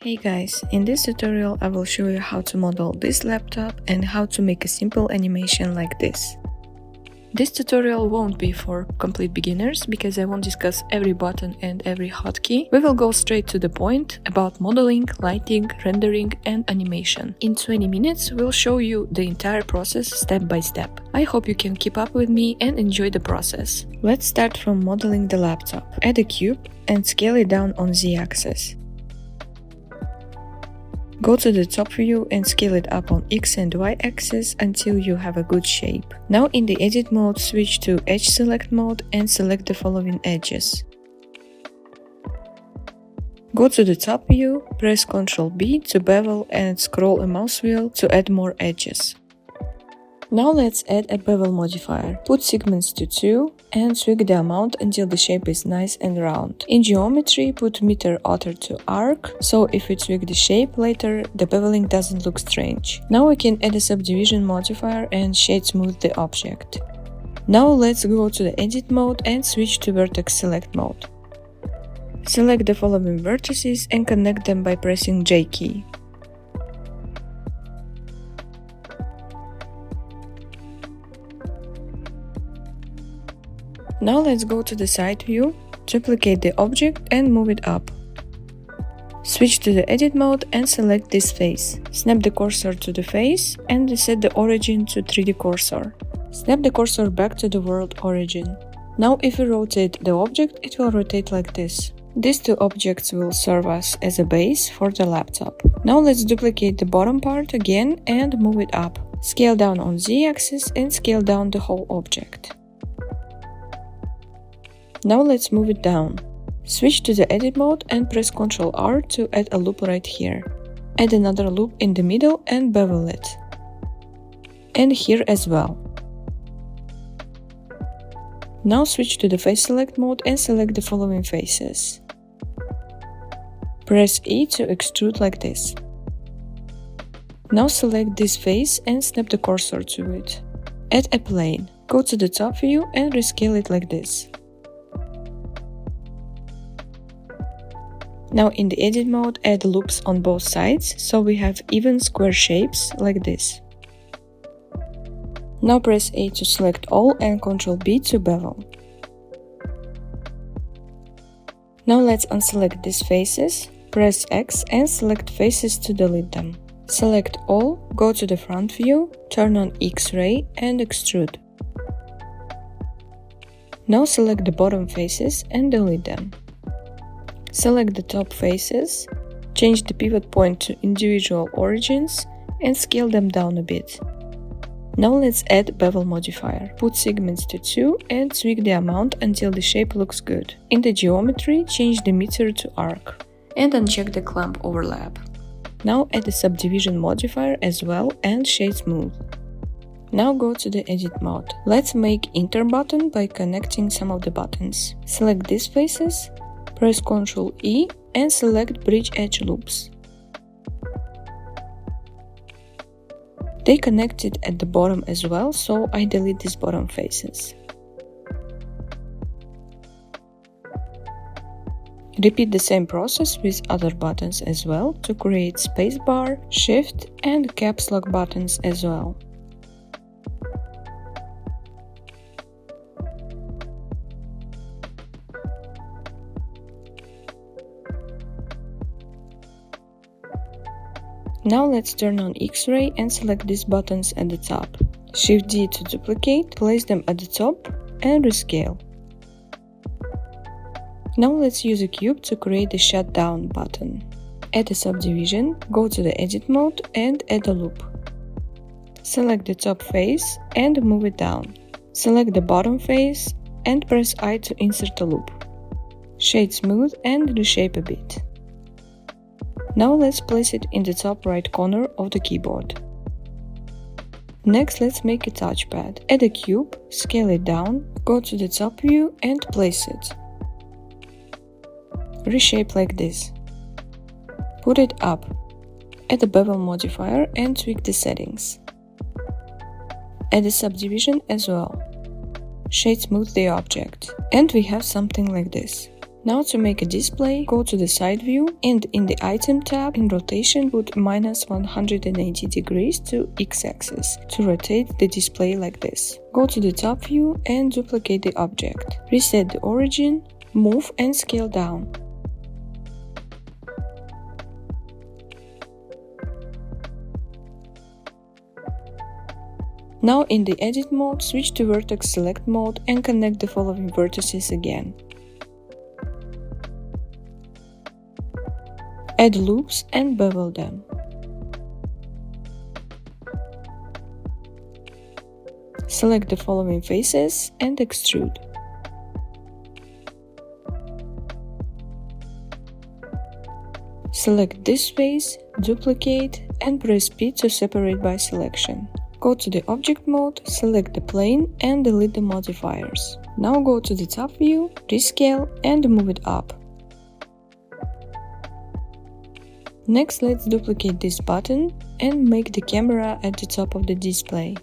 Hey guys, in this tutorial I will show you how to model this laptop and how to make a simple animation like this. This tutorial won't be for complete beginners because I won't discuss every button and every hotkey. We will go straight to the point about modeling, lighting, rendering and animation. In 20 minutes we'll show you the entire process step by step. I hope you can keep up with me and enjoy the process. Let's start from modeling the laptop. Add a cube and scale it down on Z-axis. Go to the top view and scale it up on X and Y axis until you have a good shape. Now in the edit mode, switch to edge select mode and select the following edges. Go to the top view, press Ctrl B to bevel and scroll a mouse wheel to add more edges. Now let's add a bevel modifier. Put segments to 2 and swig the amount until the shape is nice and round. In geometry, put meter Aurthor to arc, so if we twig the shape later, the beveling doesn't look strange. Now we can add a subdivision modifier and shade smooth the object. Now let's go to the edit mode and switch to vertex select mode. Select the following vertices and connect them by pressing J key. Now let's go to the side view, duplicate the object and move it up. Switch to the edit mode and select this face. Snap the cursor to the face and reset the origin to 3D cursor. Snap the cursor back to the world origin. Now if we rotate the object, it will rotate like this. These two objects will serve us as a base for the laptop. Now let's duplicate the bottom part again and move it up. Scale down on Z-axis and scale down the whole object. Now let's move it down. Switch to the edit mode and press Ctrl R to add a loop right here. Add another loop in the middle and bevel it. And here as well. Now switch to the face select mode and select the following faces. Press E to extrude like this. Now select this face and snap the cursor to it. Add a plane. Go to the top view and rescale it like this. Now in the edit mode, add loops on both sides, so we have even square shapes like this. Now press A to select all and Ctrl B to bevel. Now let's unselect these faces, press X and select faces to delete them. Select all, go to the front view, turn on X-ray and extrude. Now select the bottom faces and delete them. Select the top faces, change the pivot point to individual origins and scale them down a bit. Now let's add bevel modifier. Put segments to 2 and tweak the amount until the shape looks good. In the geometry, change the meter to arc and uncheck the clamp overlap. Now add a subdivision modifier as well and shade smooth. Now go to the edit mode. Let's make enter button by connecting some of the buttons. Select these faces. Press Ctrl E and select Bridge Edge Loops. They connected at the bottom as well, so I delete these bottom faces. Repeat the same process with other buttons as well to create spacebar, shift and caps lock buttons as well. Now let's turn on X-ray and select these buttons at the top. Shift D to duplicate, place them at the top and rescale. Now let's use a cube to create the shutdown button. Add a subdivision, go to the edit mode and add a loop. Select the top face and move it down. Select the bottom face and press I to insert a loop. Shade smooth and reshape a bit. Now let's place it in the top right corner of the keyboard. Next, let's make a touchpad. Add a cube, scale it down, go to the top view and place it. Reshape like this. Put it up. Add a bevel modifier and tweak the settings. Add a subdivision as well. Shade smooth the object. And we have something like this. Now to make a display, go to the side view and in the item tab in rotation put -180 degrees to x-axis to rotate the display like this. Go to the top view and duplicate the object. Reset the origin, move and scale down. Now in the edit mode, switch to vertex select mode and connect the following vertices again. Add loops and bevel them. Select the following faces and extrude. Select this face, duplicate and press P to separate by selection. Go to the object mode, select the plane and delete the modifiers. Now go to the top view, rescale and move it up. Next, let's duplicate this button and make the camera at the top of the display.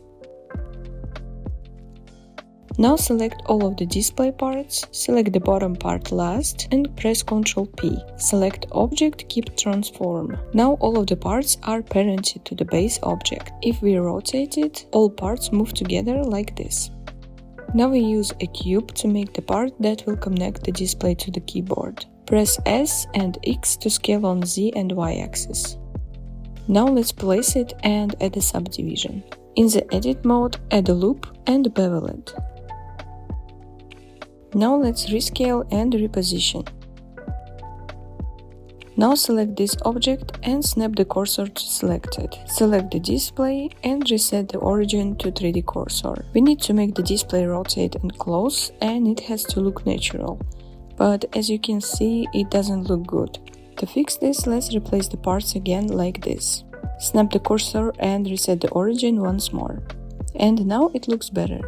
Now select all of the display parts, select the bottom part last and press Ctrl P. Select Object, keep Transform. Now all of the parts are parented to the base object. If we rotate it, all parts move together like this. Now we use a cube to make the part that will connect the display to the keyboard. Press S and X to scale on Z and Y axis. Now let's place it and add a subdivision. In the edit mode, add a loop and bevel it. Now let's rescale and reposition. Now select this object and snap the cursor to selected. Select the display and reset the origin to 3D cursor. We need to make the display rotate and close and it has to look natural. But as you can see, it doesn't look good. To fix this, let's replace the parts again like this. Snap the cursor and reset the origin once more. And now it looks better.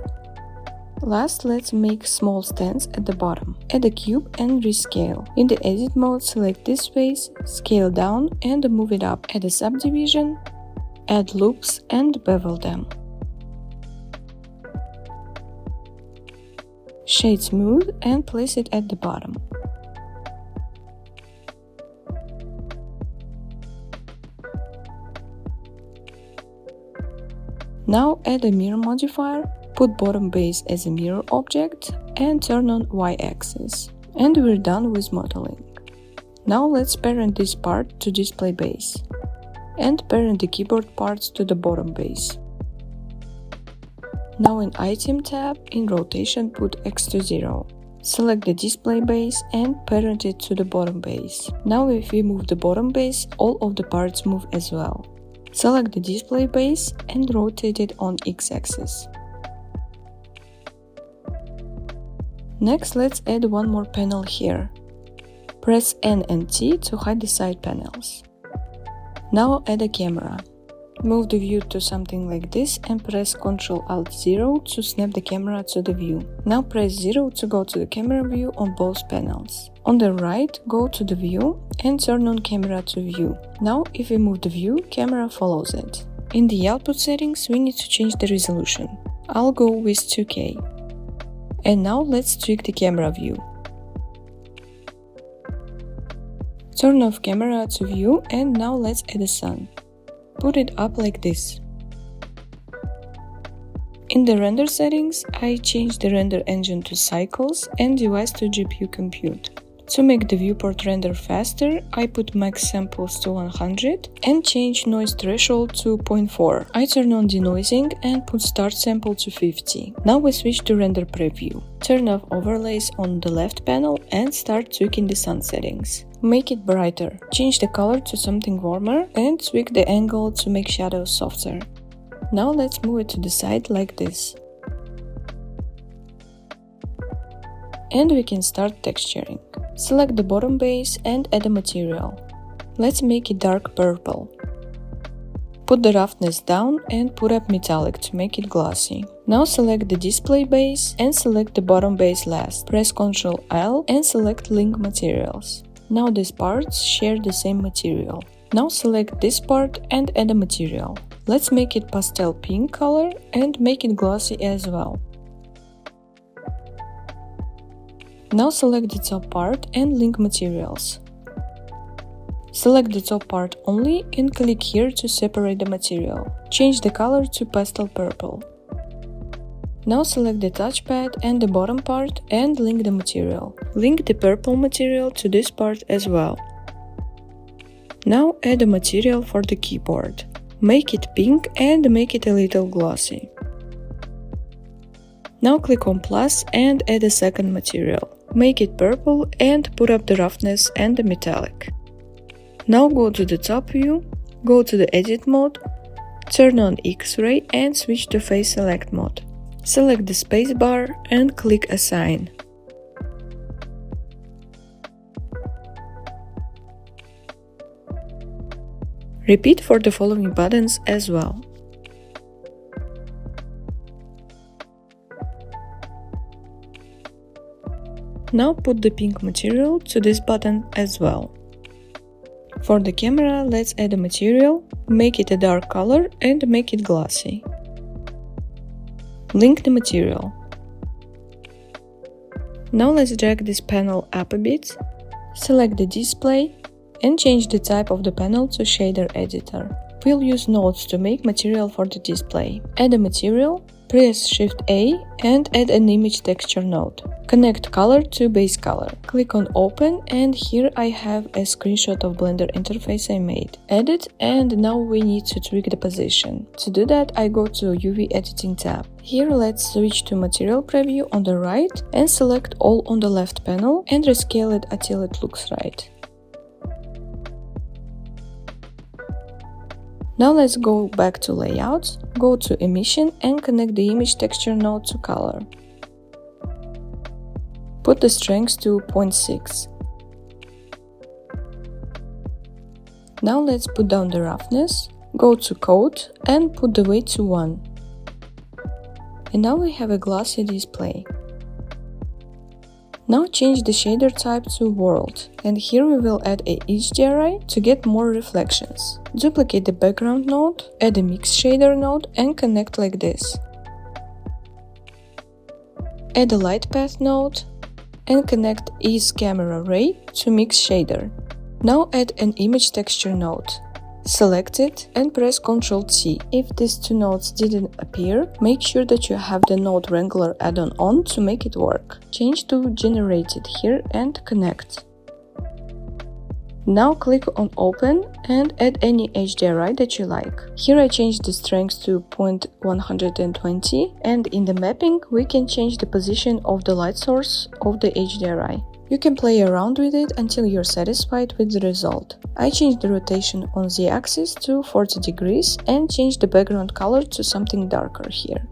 Last, let's make small stands at the bottom. Add a cube and rescale. In the edit mode, select this face, scale down and move it up. Add a subdivision, add loops and bevel them. Shade smooth and place it at the bottom. Now add a mirror modifier, put bottom base as a mirror object and turn on Y-axis. And we're done with modeling. Now let's parent this part to display base and parent the keyboard parts to the bottom base. Now in Item tab, in Rotation put X to 0. Select the display base and parent it to the bottom base. Now if we move the bottom base, all of the parts move as well. Select the display base and rotate it on X-axis. Next, let's add one more panel here. Press N and T to hide the side panels. Now add a camera. Move the view to something like this and press Ctrl-Alt-0 to snap the camera to the view. Now press 0 to go to the camera view on both panels. On the right, go to the view and turn on camera to view. Now if we move the view, camera follows it. In the output settings, we need to change the resolution. I'll go with 2K. And now let's tweak the camera view. Turn off camera to view and now let's add a sun. Put it up like this. In the render settings, I changed the render engine to cycles and device to GPU compute. To make the viewport render faster, I put max samples to 100 and change noise threshold to 0.4. I turn on denoising and put start sample to 50. Now we switch to render preview. Turn off overlays on the left panel and start tweaking the sun settings. Make it brighter. Change the color to something warmer and tweak the angle to make shadows softer. Now let's move it to the side like this. And we can start texturing. Select the bottom base and add a material. Let's make it dark purple. Put the roughness down and put up metallic to make it glossy. Now select the display base and select the bottom base last. Press Ctrl-L and select link materials. Now these parts share the same material. Now select this part and add a material. Let's make it pastel pink color and make it glossy as well. Now select the top part and link materials. Select the top part only and click here to separate the material. Change the color to pastel purple. Now select the touchpad and the bottom part and link the material. Link the purple material to this part as well. Now add a material for the keyboard. Make it pink and make it a little glossy. Now click on plus and add a second material. Make it purple and put up the roughness and the metallic. Now go to the top view, go to the edit mode, turn on X-ray and switch to face select mode. Select the spacebar and click Assign. Repeat for the following buttons as well. Now put the pink material to this button as well. For the camera, let's add a material, make it a dark color and make it glossy. Link the material. Now let's drag this panel up a bit, select the display and change the type of the panel to shader editor. We'll use nodes to make material for the display. Add a material, press Shift A and add an image texture node. Connect color to base color. Click on Open and here I have a screenshot of Blender interface I made. Add it and now we need to tweak the position. To do that I go to UV Editing tab. Here let's switch to Material Preview on the right and select all on the left panel and rescale it until it looks right. Now let's go back to Layouts, go to Emission and connect the image texture node to color. Put the strength to 0.6. Now let's put down the roughness, go to Code and put the weight to 1. And now we have a glossy display. Now change the shader type to World, and here we will add a HDRI to get more reflections. Duplicate the background node, add a mix shader node and connect like this. Add a light path node and connect Ease Camera Ray to mix shader. Now add an image texture node. Select it and press Ctrl-T. If these two nodes didn't appear, make sure that you have the Node Wrangler add-on on to make it work. Change to Generated here and connect. Now click on Open and add any HDRI that you like. Here I changed the strength to 0.120 and in the mapping we can change the position of the light source of the HDRI. You can play around with it until you're satisfied with the result. I changed the rotation on the axis to 40 degrees and changed the background color to something darker here.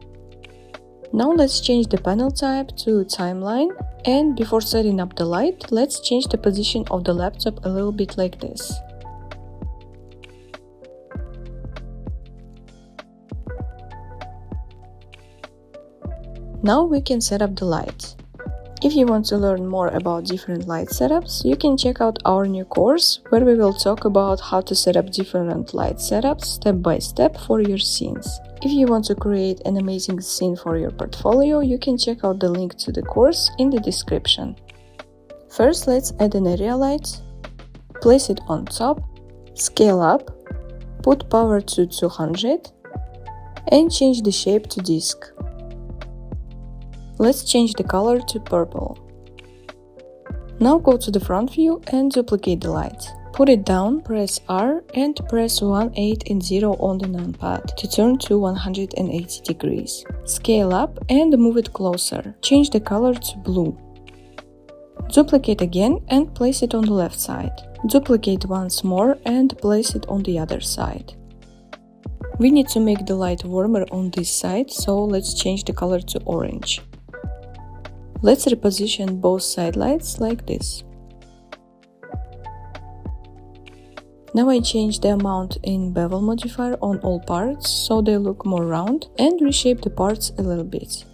Now let's change the panel type to Timeline and before setting up the light, let's change the position of the laptop a little bit like this. Now we can set up the light. If you want to learn more about different light setups, you can check out our new course where we will talk about how to set up different light setups step by step for your scenes. If you want to create an amazing scene for your portfolio, you can check out the link to the course in the description. First, let's add an area light, place it on top, scale up, put power to 200 and change the shape to disc. Let's change the color to purple. Now go to the front view and duplicate the light. Put it down, press R and press 1, 8 and 0 on the numpad to turn to 180 degrees. Scale up and move it closer. Change the color to blue. Duplicate again and place it on the left side. Duplicate once more and place it on the other side. We need to make the light warmer on this side, so let's change the color to orange. Let's reposition both side lights like this. Now I change the amount in bevel modifier on all parts so they look more round and reshape the parts a little bit.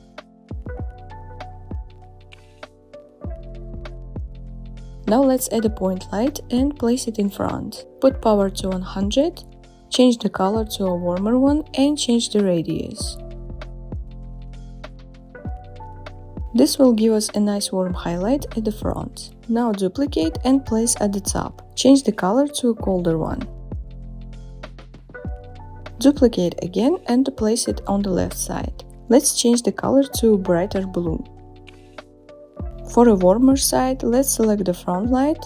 Now let's add a point light and place it in front. Put power to 100, change the color to a warmer one and change the radius. This will give us a nice warm highlight at the front. Now duplicate and place at the top. Change the color to a colder one. Duplicate again and place it on the left side. Let's change the color to brighter blue. For a warmer side, let's select the front light,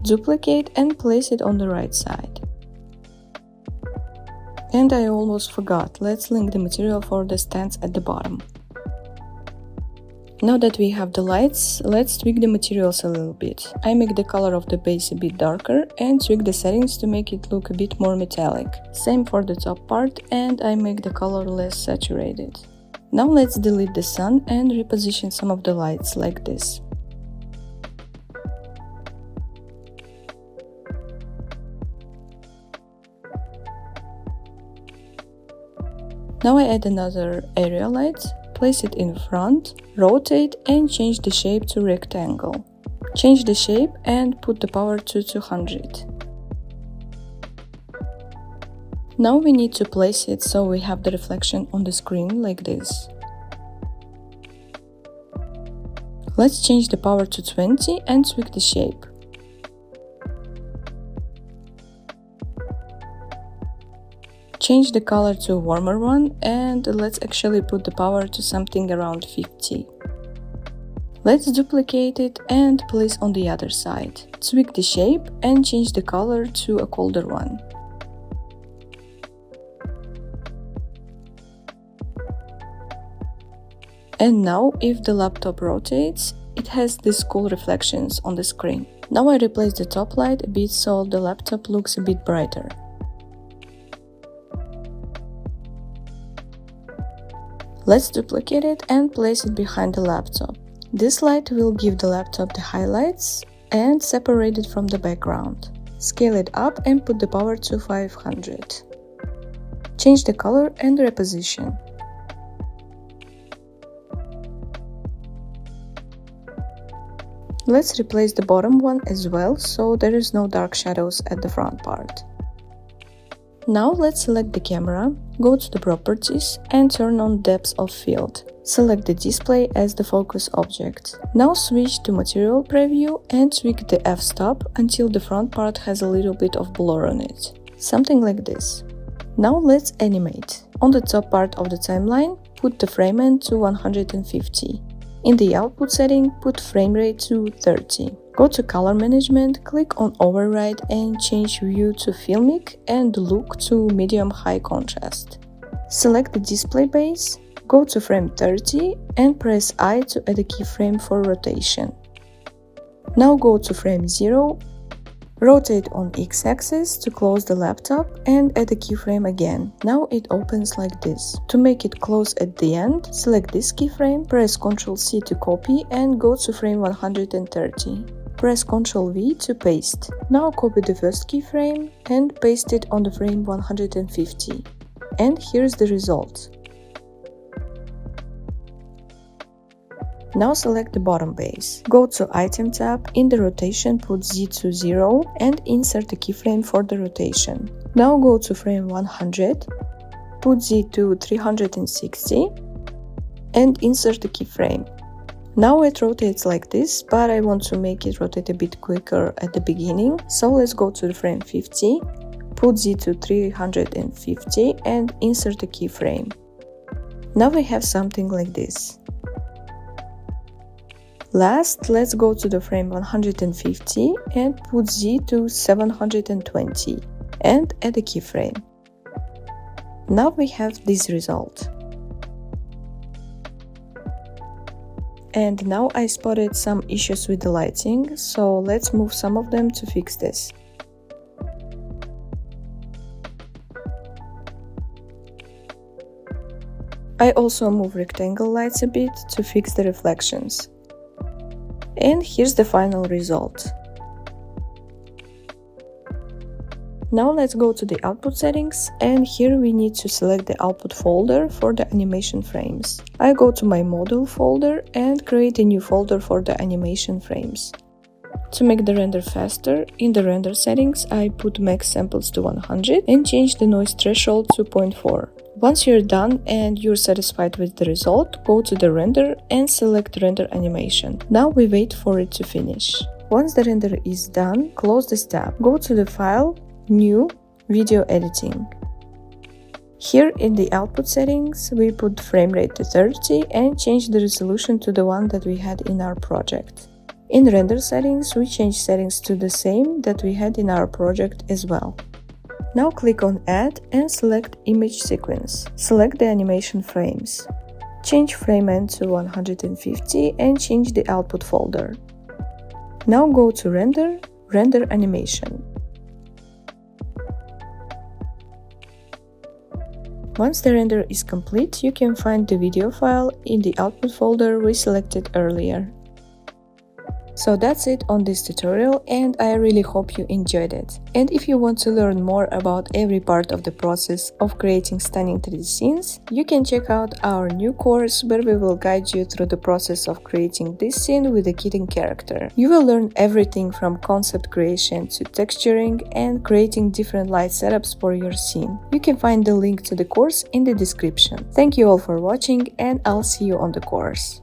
duplicate and place it on the right side. And I almost forgot, let's link the material for the stands at the bottom. Now that we have the lights, let's tweak the materials a little bit. I make the color of the base a bit darker and tweak the settings to make it look a bit more metallic. Same for the top part, and I make the color less saturated. Now let's delete the sun and reposition some of the lights like this. Now I add another area light. Place it in front, rotate and change the shape to rectangle. Change the shape and put the power to 200. Now we need to place it so we have the reflection on the screen like this. Let's change the power to 20 and tweak the shape. Change the color to a warmer one and let's actually put the power to something around 50. Let's duplicate it and place on the other side. Tweak the shape and change the color to a colder one. And now if the laptop rotates, it has these cool reflections on the screen. Now I replace the top light a bit so the laptop looks a bit brighter. Let's duplicate it and place it behind the laptop. This light will give the laptop the highlights and separate it from the background. Scale it up and put the power to 500. Change the color and reposition. Let's replace the bottom one as well, so there is no dark shadows at the front part. Now let's select the camera, go to the properties and turn on depth of field. Select the display as the focus object. Now switch to material preview and tweak the f-stop until the front part has a little bit of blur on it. Something like this. Now let's animate. On the top part of the timeline, put the frame end to 150. In the output setting, put frame rate to 30. Go to color management, click on override and change view to filmic and look to medium high contrast. Select the display base, go to frame 30 and press I to add a keyframe for rotation. Now go to frame 0, rotate on x-axis to close the laptop and add a keyframe again. Now it opens like this. To make it close at the end, select this keyframe, press Ctrl+C to copy and go to frame 130. Press Ctrl+V to paste. Now copy the first keyframe and paste it on the frame 150. And here's the result. Now select the bottom base. Go to Item tab, in the rotation put Z to 0 and insert the keyframe for the rotation. Now go to frame 100, put Z to 360 and insert the keyframe. Now it rotates like this, but I want to make it rotate a bit quicker at the beginning, so let's go to the frame 50, put Z to 350 and insert the keyframe. Now we have something like this. Last, let's go to the frame 150 and put Z to 720 and add a keyframe. Now we have this result. And now I spotted some issues with the lighting, so let's move some of them to fix this. I also move rectangle lights a bit to fix the reflections. And here's the final result. Now let's go to the output settings, and here we need to select the output folder for the animation frames. I go to my model folder and create a new folder for the animation frames. To make the render faster, in the render settings I put max samples to 100 and change the noise threshold to 0.4. Once you're done and you're satisfied with the result, go to the render and select render animation. Now we wait for it to finish. Once the render is done, close this tab. Go to the file, New, Video Editing. Here in the output settings, we put frame rate to 30 and change the resolution to the one that we had in our project. In render settings, we change settings to the same that we had in our project as well. Now click on Add and select Image Sequence. Select the animation frames. Change frame end to 150 and change the output folder. Now go to Render, Render Animation. Once the render is complete, you can find the video file in the output folder we selected earlier. So that's it on this tutorial, and I really hope you enjoyed it. And if you want to learn more about every part of the process of creating stunning 3D scenes, you can check out our new course where we will guide you through the process of creating this scene with a kitten character. You will learn everything from concept creation to texturing and creating different light setups for your scene. You can find the link to the course in the description. Thank you all for watching, and I'll see you on the course.